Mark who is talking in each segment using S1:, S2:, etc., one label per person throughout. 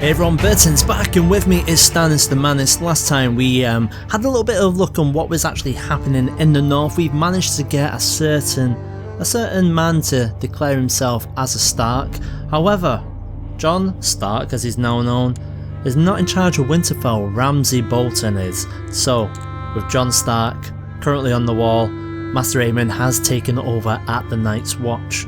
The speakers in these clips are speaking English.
S1: Hey everyone, Burton's back, and with me is Stannis the Magnus. Last time we had a little bit of look on what was actually happening in the north. We've managed to get a certain man to declare himself as a Stark. However, Jon Stark, as he's now known, is not in charge of Winterfell. Ramsay Bolton is. So, with Jon Stark currently on the wall, Master Aemon has taken over at the Night's Watch.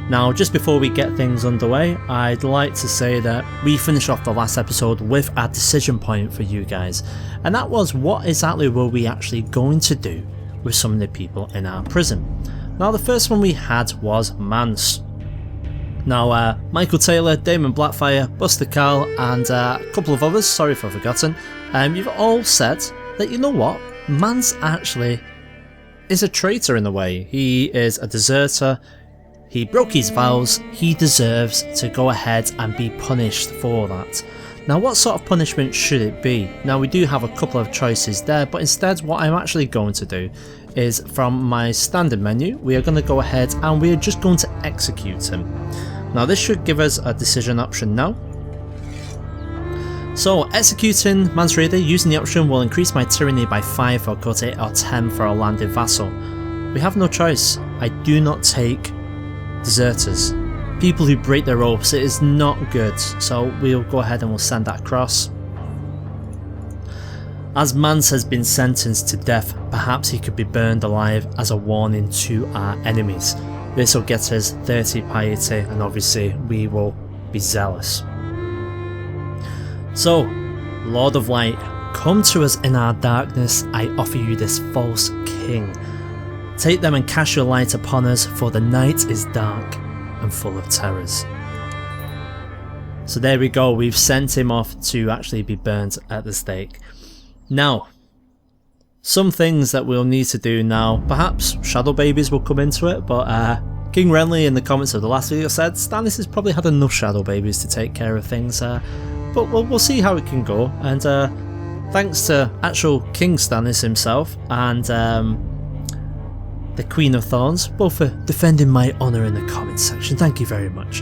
S1: Now, just before we get things underway, I'd like to say that we finished off the last episode with a decision point for you guys, and that was what exactly were we actually going to do with some of the people in our prison. Now, the first one we had was Mance. Now, Michael Taylor, Daemon Blackfire, Buster Carl, and a couple of others, sorry if I've forgotten, you've all said that, you know what, Mance actually is a traitor in a way. He is a deserter. He broke his vows, he deserves to go ahead and be punished for that. Now, what sort of punishment should it be? Now, we do have a couple of choices there, but instead what I'm actually going to do is, from my standard menu, we are going to go ahead and we are just going to execute him. Now, this should give us a decision option now. So, executing Mance Rayder using the option will increase my tyranny by 5 for a cut 8 or 10 for a landed vassal. We have no choice. I do not take deserters, people who break their oaths. It is not good, so we'll go ahead and we'll send that across. As Mance has been sentenced to death, perhaps he could be burned alive as a warning to our enemies. This will get us 30 piety, and obviously we will be zealous. So, Lord of Light, come to us in our darkness. I offer you this false king. Take them and cast your light upon us, for the night is dark and full of terrors. So there we go, we've sent him off to actually be burnt at the stake. Now, some things that we'll need to do now, perhaps shadow babies will come into it, but King Renly in the comments of the last video said Stannis has probably had enough shadow babies to take care of things, but we'll see how it can go, and thanks to actual King Stannis himself and the Queen of Thorns, both for defending my honour in the comments section. Thank you very much.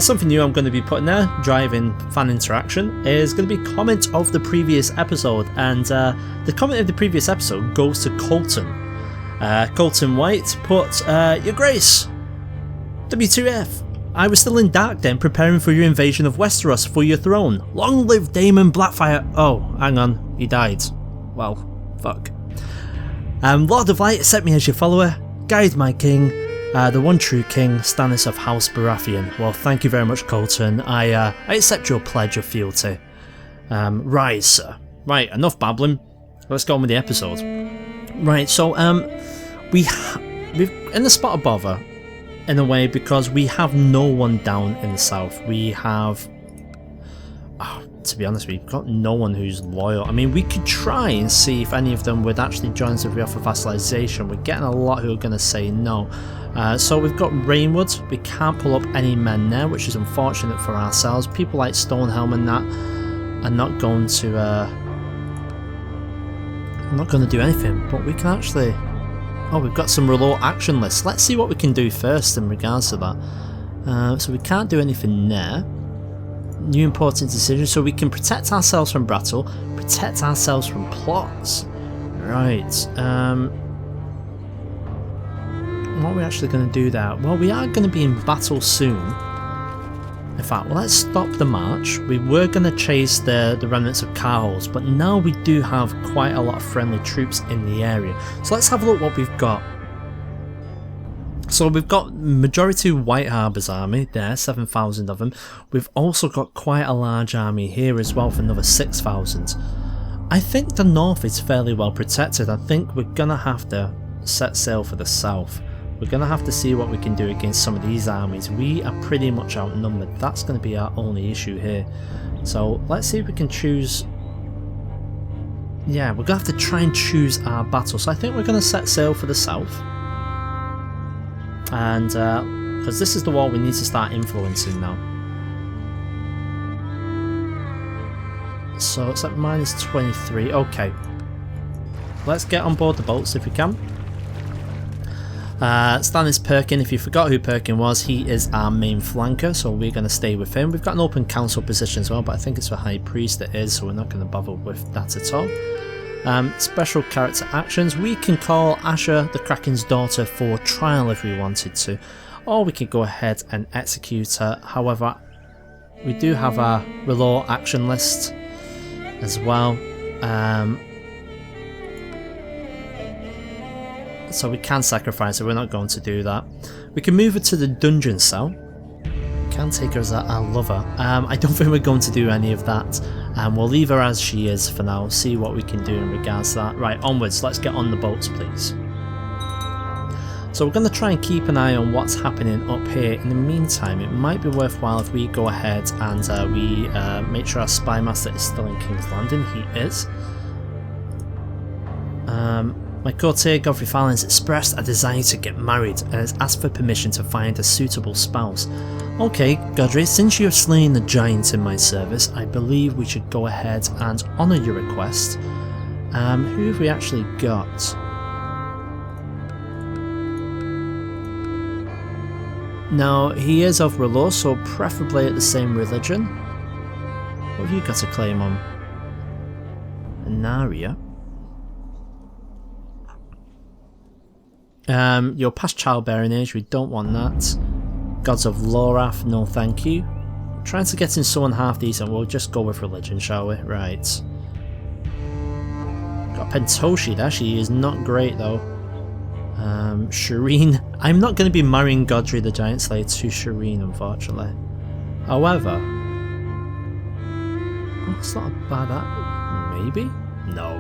S1: Something new I'm going to be putting there, driving fan interaction, is going to be comment of the previous episode, and the comment of the previous episode goes to Colton. Colton White put, Your Grace, W2F, I was still in Darkden preparing for your invasion of Westeros for your throne. Long live Daemon Blackfire. Oh, hang on, he died. Well, fuck. Lord of Light, accept me as your follower, guide my king, the one true king, Stannis of House Baratheon. Well, thank you very much, Colton. I accept your pledge of fealty. Rise, sir. Right, enough babbling. Let's go on with the episode. Right, so we've in the spot of bother, in a way, because we have no one down in the south. We have, to be honest, we've got no one who's loyal. I mean, we could try and see if any of them would actually join us if we offer vassalization. We're getting a lot who are going to say no. So we've got Rainwood. We can't pull up any men there, which is unfortunate for ourselves. People like Stonehelm and that are not going to do anything. But we can actually... Oh, we've got some remote action lists. Let's see what we can do first in regards to that. So we can't do anything there. New important decision, so we can protect ourselves from battle, protect ourselves from plots. Right, what are we actually going to do there? Well, we are going to be in battle soon. In fact, well, let's stop the march. We were going to chase the remnants of Carholes, but now we do have quite a lot of friendly troops in the area. So let's have a look what we've got. So we've got majority White Harbour's army there, 7,000 of them. We've also got quite a large army here as well for another 6,000. I think the north is fairly well protected. I think we're going to have to set sail for the south. We're going to have to see what we can do against some of these armies. We are pretty much outnumbered. That's going to be our only issue here. So let's see if we can choose... Yeah, we're going to have to try and choose our battle. So I think we're going to set sail for the south. And because this is the war we need to start influencing now. So it's at -23. Okay, let's get on board the boats if we can. Stannis Perkin, if you forgot who Perkin was, he is our main flanker, so we're going to stay with him. We've got an open council position as well, but I think it's for High Priest it is, so we're not going to bother with that at all. Special character actions. We can call Asher the Kraken's daughter for trial if we wanted to, or we could go ahead and execute her. However, we do have our Rennar action list as well, so we can sacrifice her. We're not going to do that. We can move her to the dungeon cell. We can take her as our lover. I don't think we're going to do any of that. We'll leave her as she is for now, see what we can do in regards to that. Right, onwards, let's get on the boats please. So we're going to try and keep an eye on what's happening up here. In the meantime, it might be worthwhile if we go ahead and we make sure our spy master is still in King's Landing. He is. My courtier Godfrey Fallon has expressed a desire to get married and has asked for permission to find a suitable spouse. Okay, Godfrey, since you have slain the giant in my service, I believe we should go ahead and honour your request. Who have we actually got? Now, he is of Rennar, so preferably at the same religion. What have you got to claim on? Anaria. You're past childbearing age, we don't want that. Gods of Lorath, no thank you. Trying to get in someone half decent, we'll just go with religion, shall we? Right. Got Pentoshi there, she is not great though. Shireen. I'm not going to be marrying Godfrey the Giant Slayer to Shireen, unfortunately. However, it's not a bad maybe? No.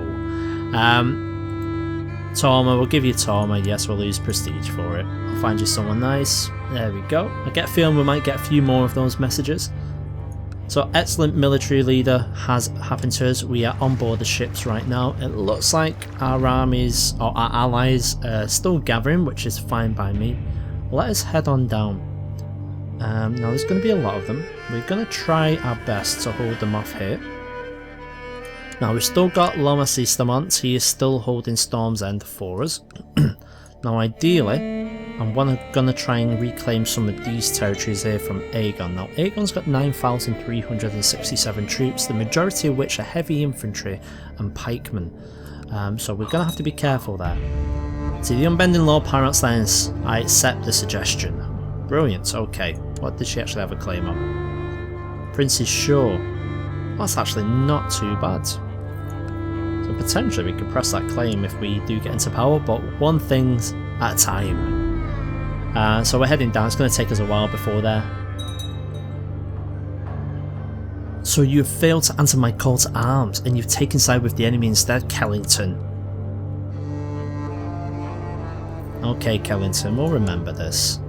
S1: Torma, we'll give you Torma. Yes, we'll lose prestige for it. I'll find you someone nice. There we go. I get a feeling we might get a few more of those messages. So, excellent military leader has happened to us. We are on board the ships right now. It looks like our armies, or our allies, are still gathering, which is fine by me. Let us head on down. Now, there's going to be a lot of them. We're going to try our best to hold them off here. Now, we've still got Lomas Eastermont. He is still holding Storm's End for us. Now, ideally, I'm going to try and reclaim some of these territories here from Aegon. Now, Aegon's got 9,367 troops, the majority of which are heavy infantry and pikemen. So we're going to have to be careful there. See, the Unbending Lord Paramount Stannis, I accept the suggestion. Brilliant, okay. What did she actually have a claim on? Princess Shaw. That's actually not too bad. So potentially we could press that claim if we do get into power, but one thing at a time. So we're heading down. It's going to take us a while before there. So you have failed to answer my call to arms, and you've taken side with the enemy instead, Kellington. Okay, Kellington, we'll remember this.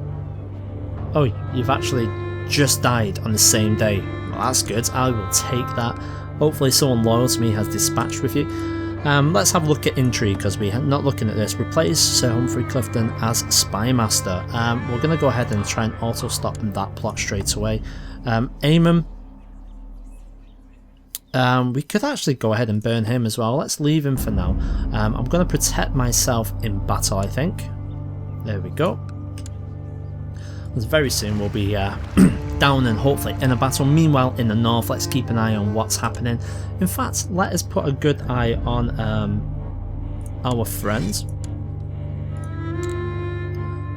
S1: Oh, you've actually just died on the same day. Well, that's good. I will take that. Hopefully someone loyal to me has dispatched with you. Let's have a look at intrigue, because we're not looking at this. Replace Sir Humphrey Clifton as Spy Master. We're going to go ahead and try and auto-stop that plot straight away. Aemon. We could actually go ahead and burn him as well. Let's leave him for now. I'm going to protect myself in battle, I think. There we go. Very soon we'll be down and hopefully in a battle. Meanwhile, in the north, let's keep an eye on what's happening. In fact, let us put a good eye on our friend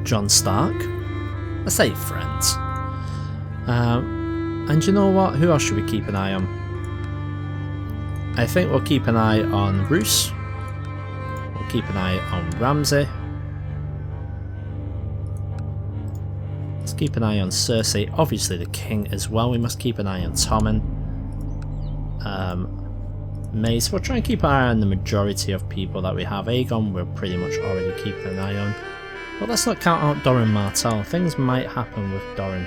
S1: Jon Stark. I say friends. And you know what? Who else should we keep an eye on? I think we'll keep an eye on Roose. We'll keep an eye on Ramsay. Let's keep an eye on Cersei, obviously the king as well. We must keep an eye on Tommen. Mace, we'll try and keep an eye on the majority of people that we have. Aegon we're pretty much already keeping an eye on. But let's not count out Doran Martell. Things might happen with Doran.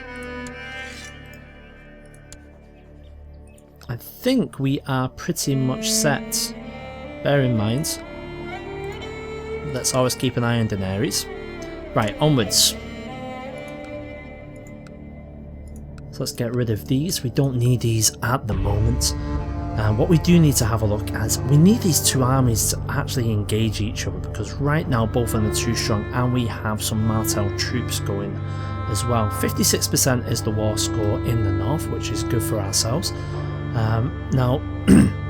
S1: I think we are pretty much set. Bear in mind, let's always keep an eye on Daenerys. Right, onwards. So let's get rid of these. We don't need these at the moment. What we do need to have a look at, we need these two armies to actually engage each other, because right now both of them are too strong, and we have some Martell troops going as well. 56% is the war score in the north, which is good for ourselves. Now,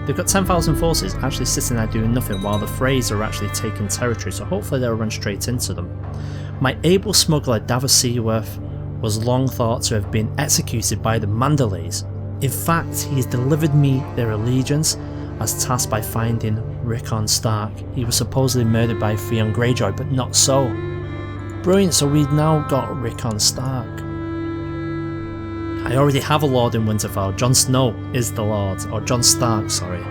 S1: they've got 10,000 forces actually sitting there doing nothing, while the Freys are actually taking territory, so hopefully they'll run straight into them. My able smuggler Davos Seaworth was long thought to have been executed by the Mandalays. In fact, he has delivered me their allegiance as tasked by finding Rickon Stark. He was supposedly murdered by Theon Greyjoy, but not so. Brilliant, so we've now got Rickon Stark. I already have a Lord in Winterfell. Jon Snow is the Lord, or Jon Stark, sorry.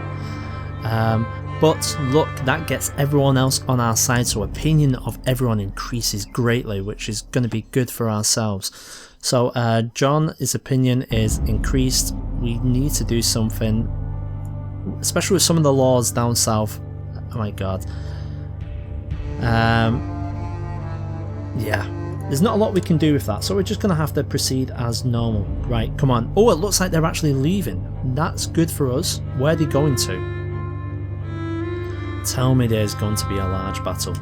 S1: But look, that gets everyone else on our side, so opinion of everyone increases greatly, which is going to be good for ourselves. So Jon's opinion is increased. We need to do something, especially with some of the lords down south. Oh my god. Yeah, there's not a lot we can do with that, so we're just going to have to proceed as normal. Right, come on. Oh, it looks like they're actually leaving. That's good for us. Where are they going to? Tell me there's going to be a large battle.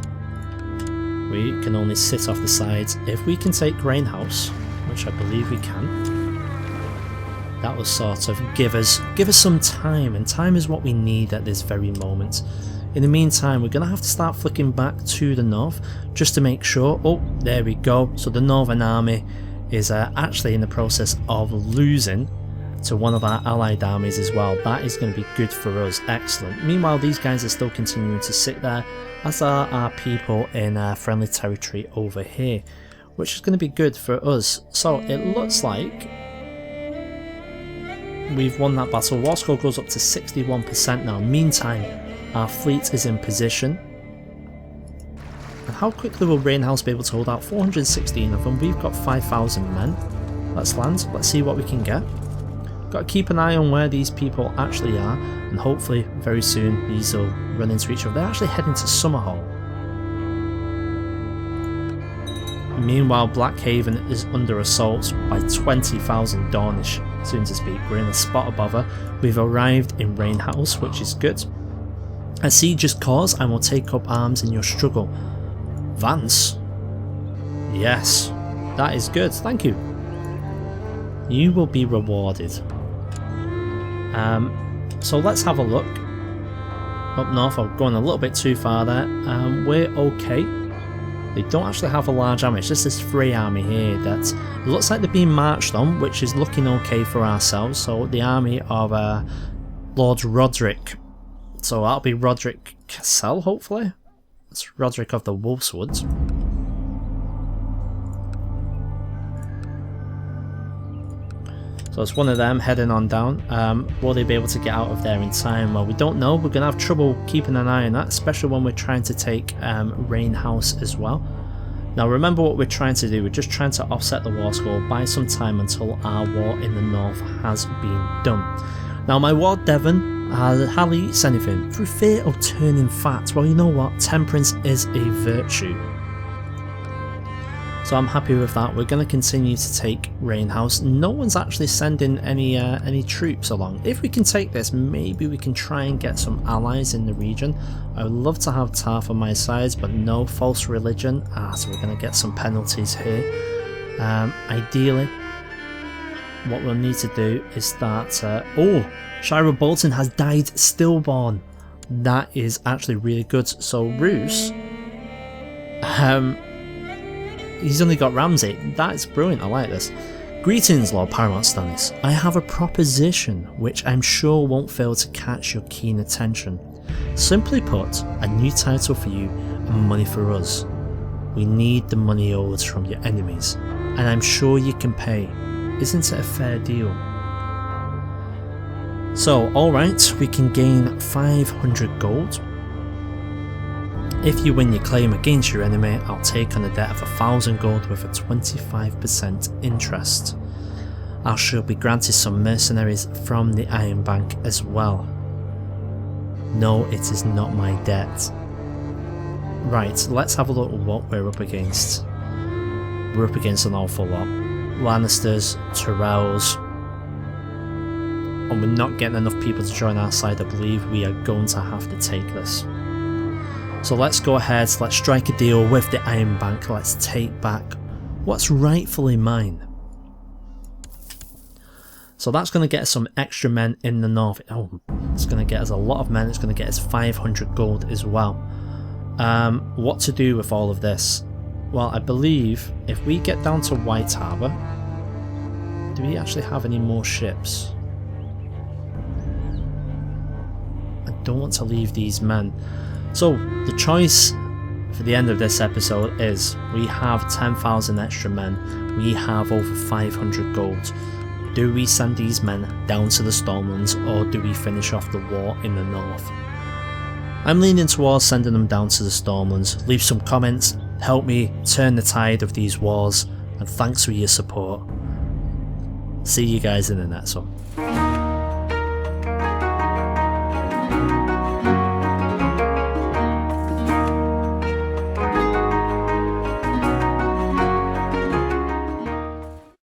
S1: We can only sit off the sides. If we can take Grainhouse, which I believe we can, that will sort of give us some time, and time is what we need at this very moment. In the meantime, we're going to have to start flicking back to the north just to make sure. Oh, there we go. So the Northern Army is actually in the process of losing to one of our allied armies as well. That is going to be good for us. Excellent. Meanwhile, these guys are still continuing to sit there, as are our people in friendly territory over here, which is going to be good for us. So it looks like we've won that battle. War score goes up to 61% now. Meantime, our fleet is in position. And how quickly will Rainhouse be able to hold out? 416 of them. We've got 5,000 men. Let's land. Let's see what we can get. Got to keep an eye on where these people actually are, and hopefully very soon these will run into each other. They're actually heading to Summerhall. Meanwhile, Blackhaven is under assault by 20,000 Dornish, soon to speak. We're in a spot above her. We've arrived in Rainhouse, which is good. A siege is caused and will take up arms in your struggle. Vance? Yes, that is good, thank you. You will be rewarded. So let's have a look. Up north, I'm going a little bit too far there. We're okay. They don't actually have a large army, it's just this Frey army here that it looks like they're being marched on, which is looking okay for ourselves. So the army of Lord Roderick. So that'll be Roderick Cassell, hopefully. It's Roderick of the Wolfswoods. So it's one of them heading on down. Will they be able to get out of there in time? Well, we don't know. We're going to have trouble keeping an eye on that, especially when we're trying to take Rainhouse as well. Now remember what we're trying to do. We're just trying to offset the war score, buy some time until our war in the north has been done. Now my Ward Devon hardly eats anything through fear of turning fat. Well, you know what? Temperance is a virtue. So I'm happy with that. We're going to continue to take Rainhouse. No one's actually sending any troops along. If we can take this, maybe we can try and get some allies in the region. I would love to have Tarth on my side, but no, false religion. So we're going to get some penalties here. Ideally, what we'll need to do is start... oh, Shira Bolton has died stillborn. That is actually really good. So Roose... he's only got Ramsay. That's brilliant, I like this. Greetings, Lord Paramount Stannis. I have a proposition which I'm sure won't fail to catch your keen attention. Simply put, a new title for you and money for us. We need the money owed from your enemies, and I'm sure you can pay. Isn't it a fair deal? So, alright, we can gain 500 gold. If you win your claim against your enemy, I'll take on a debt of 1,000 gold with a 25% interest. I shall be granted some mercenaries from the Iron Bank as well. No, it is not my debt. Right, let's have a look at what we're up against. We're up against an awful lot. Lannisters, Tyrells, and we're not getting enough people to join our side, I believe we are going to have to take this. So let's go ahead, let's strike a deal with the Iron Bank, let's take back what's rightfully mine. So that's going to get us some extra men in the north. Oh, it's going to get us a lot of men, it's going to get us 500 gold as well. What to do with all of this? Well, I believe if we get down to White Harbour, do we actually have any more ships? I don't want to leave these men. So the choice for the end of this episode is we have 10,000 extra men, we have over 500 gold. Do we send these men down to the Stormlands, or do we finish off the war in the north? I'm leaning towards sending them down to the Stormlands. Leave some comments, help me turn the tide of these wars, and thanks for your support. See you guys in the next one.